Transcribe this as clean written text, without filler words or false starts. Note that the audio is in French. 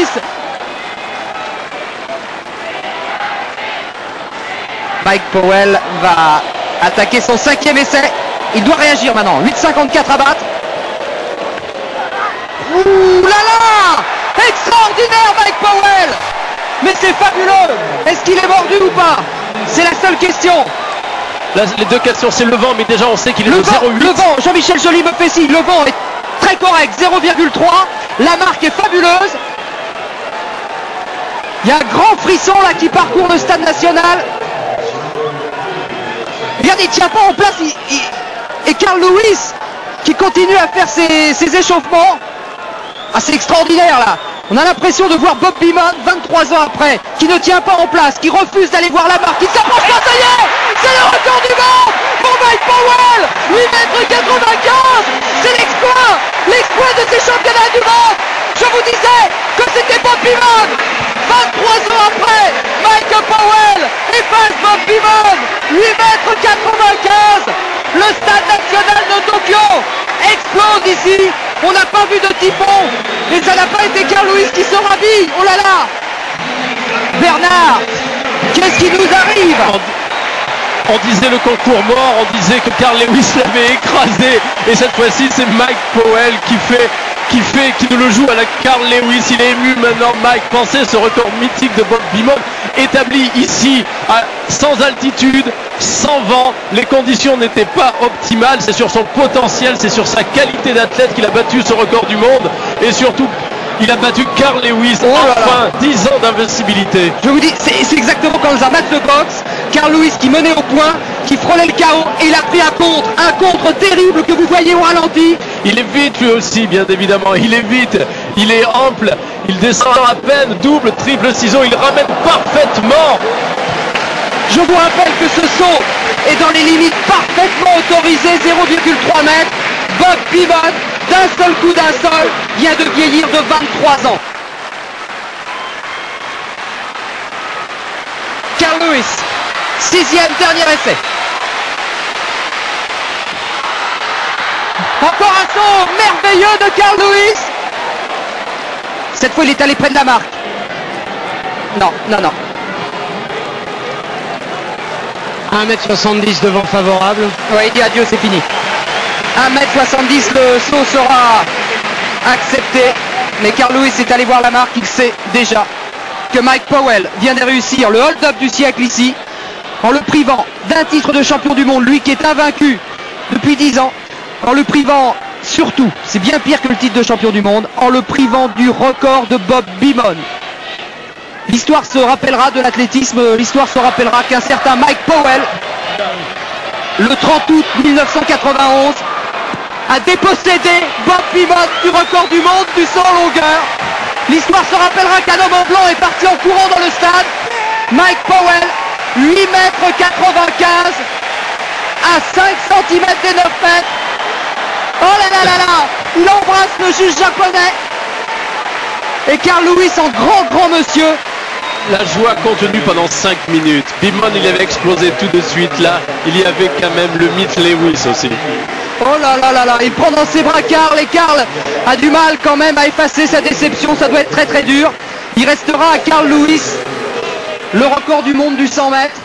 Lewis. Mike Powell va attaquer son 5e essai. Il doit réagir maintenant. 8,54 à battre. Ouh là là! Extraordinaire Mike Powell! Mais c'est fabuleux! Est-ce qu'il est mordu ou pas? C'est la seule question. Là, les deux questions, c'est le vent, mais déjà on sait qu'il est Le de vent, 0,8. le vent, Jean-Michel Joly me fait signe, le vent est très correct, 0,3. La marque est fabuleuse. Il y a un grand frisson là qui parcourt le stade national. Regarde, il ne tient pas en place. Et Carl Lewis qui continue à faire ses échauffements. Ah, c'est extraordinaire là. On a l'impression de voir Bob Beamon 23 ans après, qui ne tient pas en place, qui refuse d'aller voir la marque, qui ne s'approche pas, ça y est, c'est le record du monde pour Mike Powell, 8,95 m, c'est l'exploit de ces championnats du monde. Je vous disais que c'était Bob Beamon. 23 ans après, Mike Powell efface Bob Beamon, 8,95 m. Le stade national de Tokyo explose ici. On n'a pas vu de typhon. Et ça n'a pas été Carl Lewis qui se rhabille. Oh là là. Bernard, qu'est-ce qui nous arrive? On disait le concours mort, on disait que Carl Lewis l'avait écrasé. Et cette fois-ci, c'est Mike Powell qui nous le joue à la Carl Lewis. Il est ému maintenant. Mike, pensez ce record mythique de Bob Beamon, établi ici sans altitude, sans vent. Les conditions n'étaient pas optimales. C'est sur son potentiel, c'est sur sa qualité d'athlète qu'il a battu ce record du monde. Et surtout, il a battu Carl Lewis. Enfin, 10 ans d'invincibilité. Je vous dis, c'est exactement comme dans un match de boxe. Carl Lewis qui menait au point, qui frôlait le chaos, et il a pris un contre terrible que vous voyez au ralenti. Il est vite lui aussi, bien évidemment. Il est vite, il est ample, il descend à peine, double, triple ciseau, il ramène parfaitement. Je vous rappelle que ce saut est dans les limites parfaitement autorisées, 0,3 m. Bob Beamon, d'un seul coup vient de vieillir de 23 ans. Carl Lewis, 6e dernier essai. Encore un saut merveilleux de Carl Lewis. Cette fois, il est allé près de la marque. Non. 1,70 m de vent favorable. Ouais, il dit adieu, c'est fini. 1,70 m, le saut sera accepté. Mais Carl Lewis est allé voir la marque. Il sait déjà que Mike Powell vient de réussir le hold-up du siècle ici, en le privant d'un titre de champion du monde, lui qui est invaincu depuis 10 ans, en le privant surtout, c'est bien pire que le titre de champion du monde, en le privant du record de Bob Beamon. L'histoire se rappellera de l'athlétisme, l'histoire se rappellera qu'un certain Mike Powell, le 30 août 1991, a dépossédé Bob Beamon du record du monde du saut en longueur. L'histoire se rappellera qu'un homme en blanc est parti en courant dans le stade. Mike Powell, 8,95 m, à 5 cm des 9 mètres. Oh là là là là, il embrasse le juge japonais. Et Carl Lewis en grand monsieur. La joie contenue pendant 5 minutes. Beamon, il avait explosé tout de suite. Là, il y avait quand même le mythe Lewis aussi. Oh là là là là, il prend dans ses bras Carl, et Carl a du mal quand même à effacer sa déception. Ça doit être très dur. Il restera à Carl Lewis le record du monde du 100 mètres.